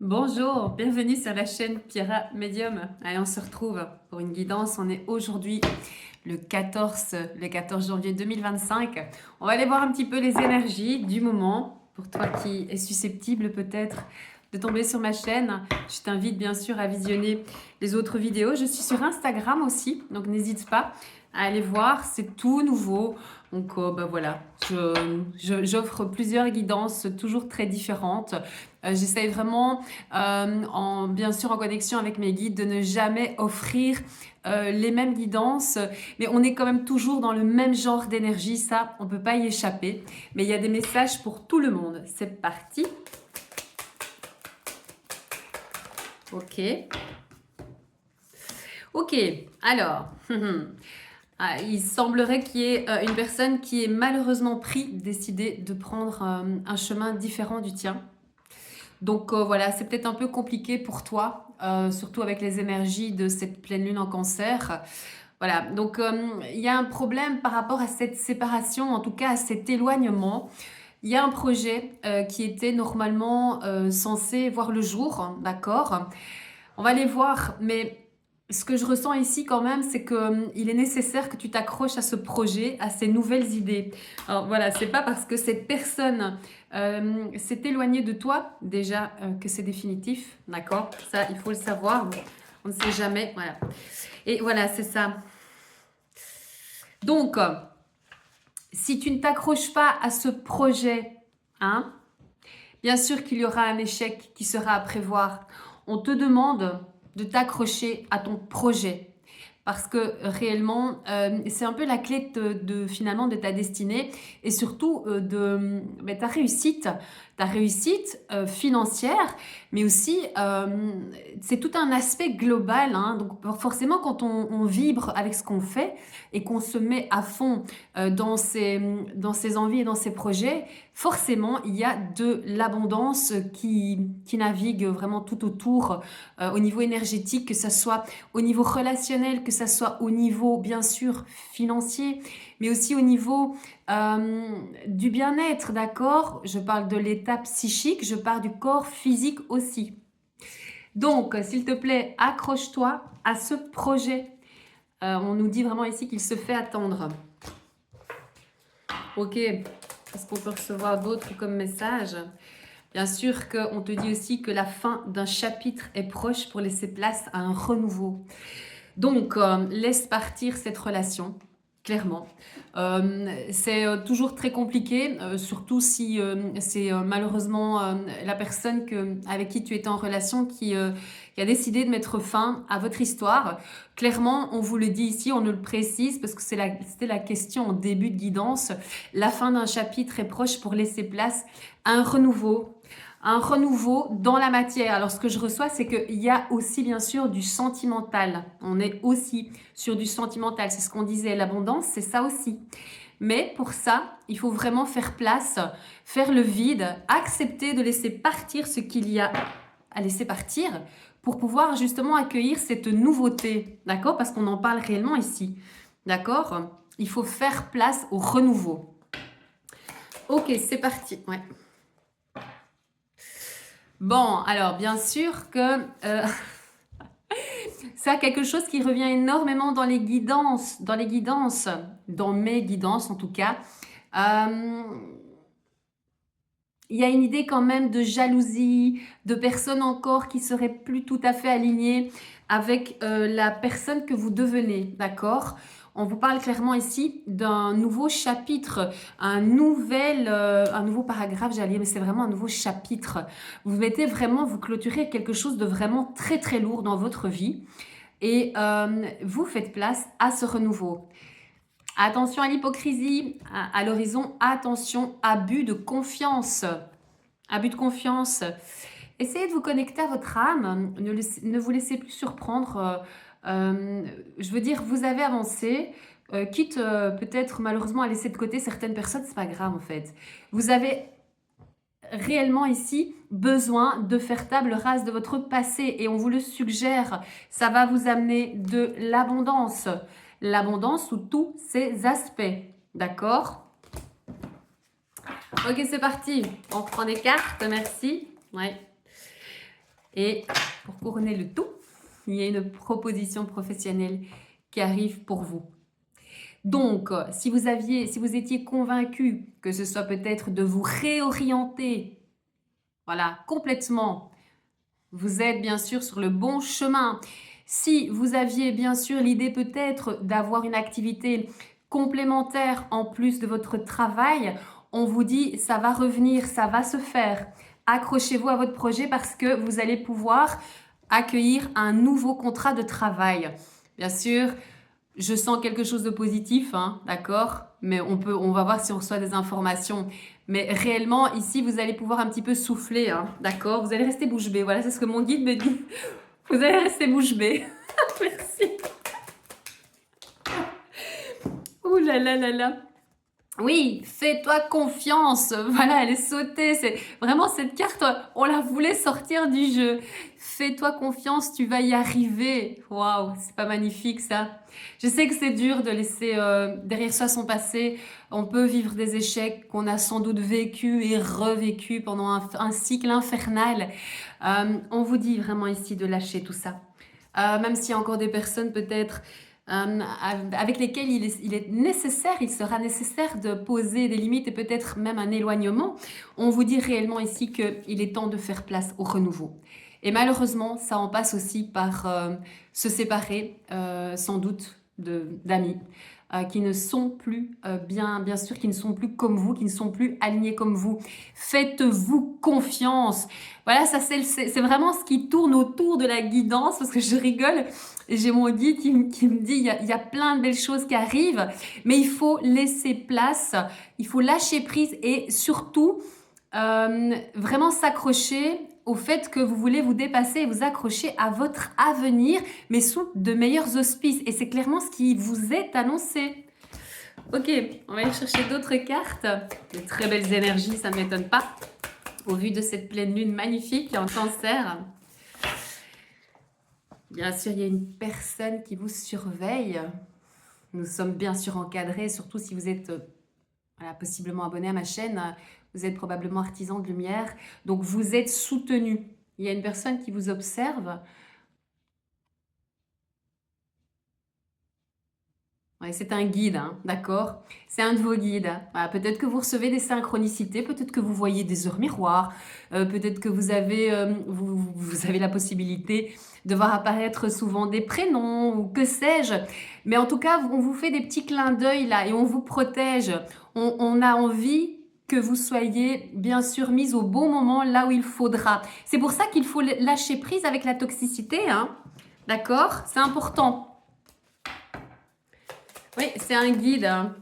Bonjour, bienvenue sur la chaîne Pierra Medium. Allez, on se retrouve pour une guidance. On est aujourd'hui le 14 janvier 2025. On va aller voir un petit peu les énergies du moment. Pour toi qui es susceptible peut-être de tomber sur ma chaîne, je t'invite bien sûr à visionner les autres vidéos. Je suis sur Instagram aussi, donc n'hésite pas à aller voir. C'est tout nouveau. Donc voilà, j'offre plusieurs guidances toujours très différentes. J'essaye vraiment, bien sûr en connexion avec mes guides, de ne jamais offrir les mêmes guidances, mais on est quand même toujours dans le même genre d'énergie, ça, on ne peut pas y échapper. Mais il y a des messages pour tout le monde. C'est parti. Ok. Ok, alors, il semblerait qu'il y ait une personne qui est malheureusement décidé de prendre un chemin différent du tien. Donc voilà, c'est peut-être un peu compliqué pour toi, surtout avec les énergies de cette pleine lune en cancer. Voilà, donc il y a un problème par rapport à cette séparation, en tout cas à cet éloignement. Il y a un projet qui était normalement censé voir le jour, hein, d'accord? On va aller voir, mais ce que je ressens ici quand même, c'est qu'il est nécessaire que tu t'accroches à ce projet, à ces nouvelles idées. Alors voilà, c'est pas parce que cette personne s'est éloignée de toi déjà que c'est définitif, d'accord? Ça, il faut le savoir. On ne sait jamais, voilà. Et voilà, c'est ça. Donc, si tu ne t'accroches pas à ce projet, hein, bien sûr qu'il y aura un échec qui sera à prévoir. On te demande de t'accrocher à ton projet. Parce que réellement, c'est un peu la clé finalement de ta destinée et surtout de ta réussite financière, mais aussi c'est tout un aspect global. Hein. Donc forcément, quand on vibre avec ce qu'on fait et qu'on se met à fond dans ses envies et dans ses projets, forcément, il y a de l'abondance qui navigue vraiment tout autour au niveau énergétique, que ce soit au niveau relationnel, que ce soit au niveau, bien sûr, financier, mais aussi au niveau du bien-être, d'accord? Je parle de l'état psychique, je parle du corps physique aussi. Donc, s'il te plaît, accroche-toi à ce projet. On nous dit vraiment ici qu'il se fait attendre. Ok, est-ce qu'on peut recevoir d'autres comme message? Bien sûr qu'on te dit aussi que la fin d'un chapitre est proche pour laisser place à un renouveau. Donc, laisse partir cette relation, clairement. C'est toujours très compliqué, surtout si c'est malheureusement la personne avec qui tu étais en relation qui a décidé de mettre fin à votre histoire. Clairement, on vous le dit ici, on nous le précise parce que c'était la question en début de guidance. La fin d'un chapitre est proche pour laisser place à un renouveau. Un renouveau dans la matière. Alors, ce que je reçois, c'est qu'il y a aussi, bien sûr, du sentimental. On est aussi sur du sentimental. C'est ce qu'on disait, l'abondance, c'est ça aussi. Mais pour ça, il faut vraiment faire place, faire le vide, accepter de laisser partir ce qu'il y a à laisser partir pour pouvoir justement accueillir cette nouveauté. D'accord? Parce qu'on en parle réellement ici. D'accord? Il faut faire place au renouveau. Ok, c'est parti. Ouais. Bon, alors bien sûr que ça, quelque chose qui revient énormément dans les guidances, dans mes guidances en tout cas. Il y a une idée quand même de jalousie, de personnes encore qui seraient plus tout à fait alignées avec la personne que vous devenez, d'accord? On vous parle clairement ici d'un nouveau chapitre, un nouveau paragraphe, j'allais dire, mais c'est vraiment un nouveau chapitre. Vous mettez vraiment, vous clôturez quelque chose de vraiment très très lourd dans votre vie et vous faites place à ce renouveau. Attention à l'hypocrisie, à l'horizon, attention, abus de confiance. Abus de confiance. Essayez de vous connecter à votre âme, ne vous laissez plus surprendre. Je veux dire, vous avez avancé, quitte peut-être malheureusement à laisser de côté certaines personnes, c'est pas grave en fait. Vous avez réellement ici besoin de faire table rase de votre passé et on vous le suggère, ça va vous amener de l'abondance. L'abondance sous tous ses aspects, d'accord? Ok, c'est parti. On prend des cartes, merci. Ouais. Et pour couronner le tout, il y a une proposition professionnelle qui arrive pour vous. Donc, si vous étiez convaincu que ce soit peut-être de vous réorienter, voilà, complètement, vous êtes bien sûr sur le bon chemin. Si vous aviez bien sûr l'idée peut-être d'avoir une activité complémentaire en plus de votre travail, on vous dit ça va revenir, ça va se faire. Accrochez-vous à votre projet parce que vous allez pouvoir accueillir un nouveau contrat de travail. Bien sûr, je sens quelque chose de positif, hein, d'accord? Mais on va voir si on reçoit des informations. Mais réellement, ici, vous allez pouvoir un petit peu souffler, hein, d'accord? Vous allez rester bouche bée. Voilà, c'est ce que mon guide me dit. Vous allez rester bouche bée. Merci. Ouh là là là là. Oui, fais-toi confiance. Voilà, elle est sautée. C'est vraiment cette carte, on la voulait sortir du jeu. Fais-toi confiance, tu vas y arriver. Waouh, c'est pas magnifique ça. Je sais que c'est dur de laisser derrière soi son passé. On peut vivre des échecs qu'on a sans doute vécu et revécu pendant un cycle infernal. On vous dit vraiment ici de lâcher tout ça. Même s'il y a encore des personnes peut-être avec lesquels il est nécessaire, il sera nécessaire de poser des limites et peut-être même un éloignement, on vous dit réellement ici qu'il est temps de faire place au renouveau. Et malheureusement, ça en passe aussi par se séparer, sans doute, d'amis qui ne sont plus bien sûr, qui ne sont plus comme vous, qui ne sont plus alignés comme vous. Faites-vous confiance. Voilà, ça c'est vraiment ce qui tourne autour de la guidance, parce que je rigole. J'ai mon guide qui me dit il y a plein de belles choses qui arrivent, mais il faut laisser place, il faut lâcher prise et surtout vraiment s'accrocher au fait que vous voulez vous dépasser et vous accrocher à votre avenir, mais sous de meilleurs auspices. Et c'est clairement ce qui vous est annoncé. Ok, on va aller chercher d'autres cartes. De très belles énergies, ça ne m'étonne pas, au vu de cette pleine lune magnifique en Cancer. Bien sûr, il y a une personne qui vous surveille. Nous sommes bien sûr encadrés, surtout si vous êtes voilà, possiblement abonné à ma chaîne. Vous êtes probablement artisan de lumière, donc vous êtes soutenu. Il y a une personne qui vous observe. Ouais, c'est un guide, hein, d'accord? C'est un de vos guides. Voilà, peut-être que vous recevez des synchronicités, peut-être que vous voyez des heures miroirs, peut-être que vous avez la possibilité de voir apparaître souvent des prénoms ou que sais-je. Mais en tout cas, on vous fait des petits clins d'œil là et on vous protège. On a envie que vous soyez bien sûr mis au bon moment là où il faudra. C'est pour ça qu'il faut lâcher prise avec la toxicité, hein, d'accord? C'est important. Oui, c'est un guide. Hein.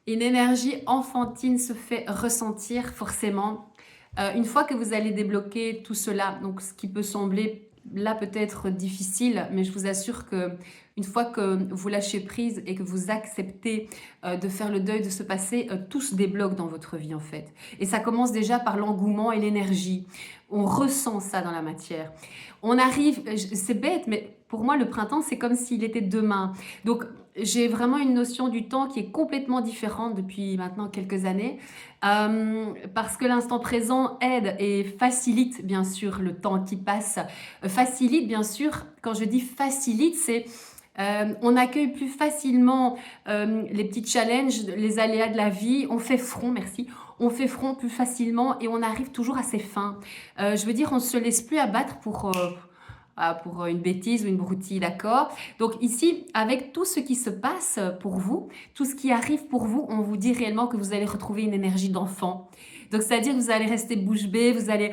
Une énergie enfantine se fait ressentir forcément. Une fois que vous allez débloquer tout cela, donc ce qui peut sembler là peut-être difficile, mais je vous assure que une fois que vous lâchez prise et que vous acceptez de faire le deuil de ce passé, tout se débloque dans votre vie en fait. Et ça commence déjà par l'engouement et l'énergie. On ressent ça dans la matière. On arrive, c'est bête, mais pour moi le printemps c'est comme s'il était demain. Donc j'ai vraiment une notion du temps qui est complètement différente depuis maintenant quelques années, parce que l'instant présent aide et facilite bien sûr le temps qui passe. Facilite bien sûr, quand je dis facilite, c'est on accueille plus facilement les petits challenges, les aléas de la vie, on fait front, merci, on fait front plus facilement et on arrive toujours à ses fins. Je veux dire, on ne se laisse plus abattre pour une bêtise ou une broutille, d'accord? Donc ici, avec tout ce qui se passe pour vous, tout ce qui arrive pour vous, on vous dit réellement que vous allez retrouver une énergie d'enfant. Donc c'est-à-dire que vous allez rester bouche bée, vous allez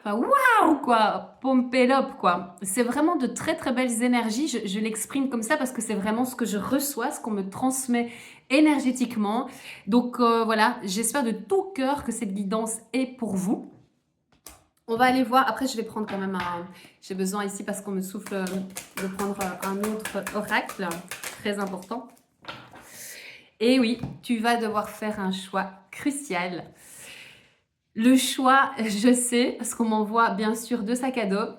waouh quoi, pump it up quoi. C'est vraiment de très très belles énergies. Je l'exprime comme ça parce que c'est vraiment ce que je reçois, ce qu'on me transmet énergétiquement. Donc voilà, j'espère de tout cœur que cette guidance est pour vous. On va aller voir, après je vais prendre quand même j'ai besoin ici parce qu'on me souffle de prendre un autre oracle, très important. Et oui, tu vas devoir faire un choix crucial. Le choix, je sais, parce qu'on m'envoie bien sûr deux sacs à dos.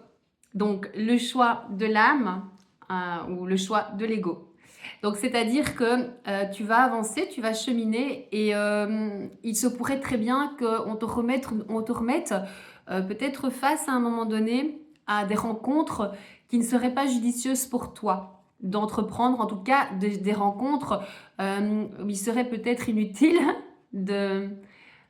Donc le choix de l'âme ou le choix de l'ego. Donc c'est-à-dire que tu vas avancer, tu vas cheminer et il se pourrait très bien qu'on te remette peut-être face à un moment donné à des rencontres qui ne seraient pas judicieuses pour toi d'entreprendre, en tout cas des rencontres où il serait peut-être inutile de,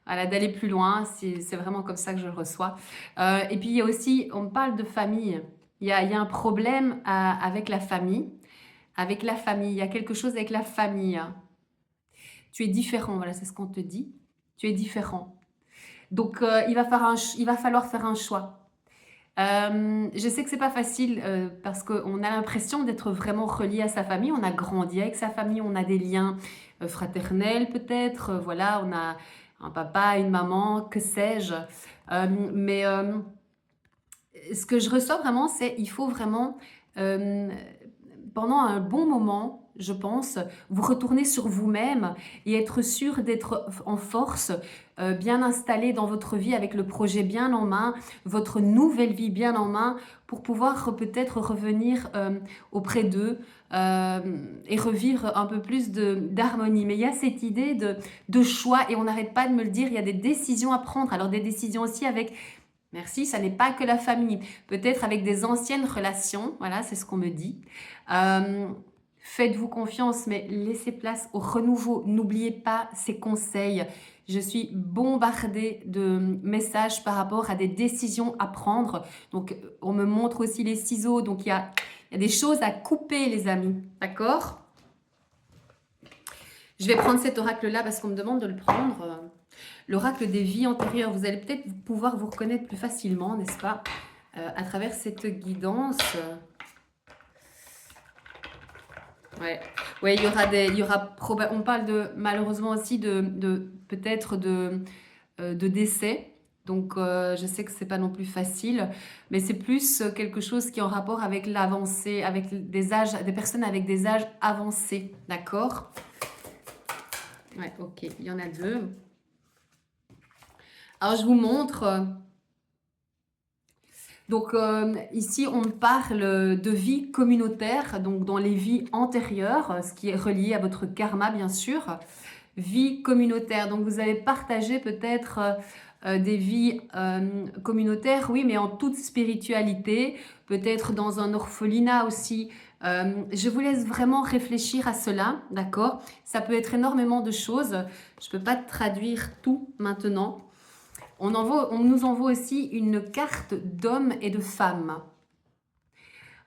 voilà, d'aller plus loin, c'est vraiment comme ça que je le reçois. Et puis il y a aussi, on parle de famille, il y a un problème avec la famille. Avec la famille, il y a quelque chose avec la famille. Tu es différent, voilà, c'est ce qu'on te dit. Tu es différent. Donc, il va falloir faire un choix. Je sais que c'est pas facile parce qu'on a l'impression d'être vraiment relié à sa famille. On a grandi avec sa famille, on a des liens fraternels peut-être. Voilà, on a un papa, une maman, que sais-je. Mais ce que je ressens vraiment, c'est il faut vraiment euh, pendant un bon moment, je pense, vous retourner sur vous-même et être sûr d'être en force, bien installé dans votre vie avec le projet bien en main, votre nouvelle vie bien en main pour pouvoir peut-être revenir auprès d'eux et revivre un peu plus d'harmonie. Mais il y a cette idée de choix et on n'arrête pas de me le dire, il y a des décisions à prendre. Alors des décisions aussi avec... Merci, ça n'est pas que la famille. Peut-être avec des anciennes relations, voilà, c'est ce qu'on me dit. Faites-vous confiance, mais laissez place au renouveau. N'oubliez pas ces conseils. Je suis bombardée de messages par rapport à des décisions à prendre. Donc, on me montre aussi les ciseaux. Donc, il y a des choses à couper, les amis. D'accord? Je vais prendre cet oracle-là parce qu'on me demande de le prendre. L'oracle des vies antérieures. Vous allez peut-être pouvoir vous reconnaître plus facilement, n'est-ce pas, à travers cette guidance. Ouais, ouais, on parle de malheureusement aussi de peut-être de décès. Donc, je sais que c'est pas non plus facile, mais c'est plus quelque chose qui est en rapport avec l'avancée, avec des personnes avec des âges avancés, d'accord? Ouais, ok, il y en a deux. Alors, je vous montre. Donc, ici, on parle de vie communautaire, donc dans les vies antérieures, ce qui est relié à votre karma, bien sûr. Vie communautaire, donc vous avez partagé peut-être des vies communautaires, oui, mais en toute spiritualité, peut-être dans un orphelinat aussi. Je vous laisse vraiment réfléchir à cela, d'accord? Ça peut être énormément de choses. Je ne peux pas traduire tout maintenant. On nous envoie aussi une carte d'hommes et de femmes.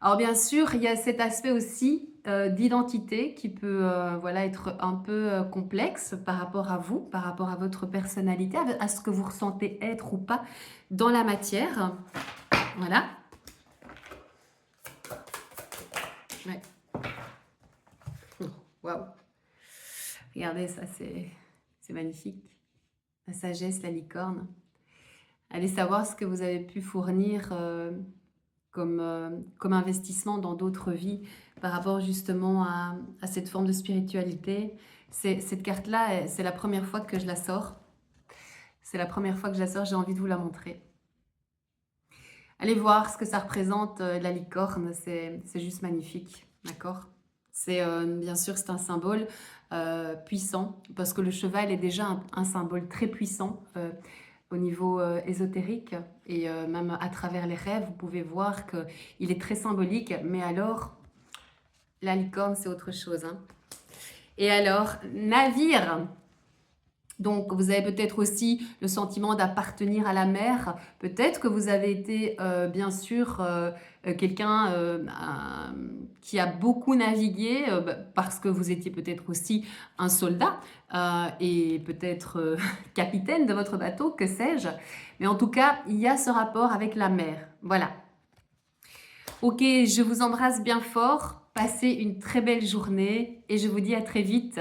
Alors bien sûr, il y a cet aspect aussi d'identité qui peut voilà, être un peu complexe par rapport à vous, par rapport à votre personnalité, à ce que vous ressentez être ou pas dans la matière. Voilà. Ouais. Waouh. Regardez ça, c'est magnifique. La sagesse, la licorne. Allez savoir ce que vous avez pu fournir comme investissement dans d'autres vies par rapport justement à cette forme de spiritualité. Cette carte-là, c'est la première fois que je la sors. C'est la première fois que je la sors, j'ai envie de vous la montrer. Allez voir ce que ça représente, la licorne, c'est juste magnifique, d'accord? Bien sûr, c'est un symbole puissant, parce que le cheval est déjà un symbole très puissant au niveau ésotérique, et même à travers les rêves, vous pouvez voir qu'il est très symbolique, mais alors, la licorne, c'est autre chose, hein. Et alors, navire. Donc, vous avez peut-être aussi le sentiment d'appartenir à la mer. Peut-être que vous avez été, bien sûr, quelqu'un qui a beaucoup navigué parce que vous étiez peut-être aussi un soldat et peut-être capitaine de votre bateau, que sais-je. Mais en tout cas, il y a ce rapport avec la mer. Voilà. Ok, je vous embrasse bien fort. Passez une très belle journée et je vous dis à très vite.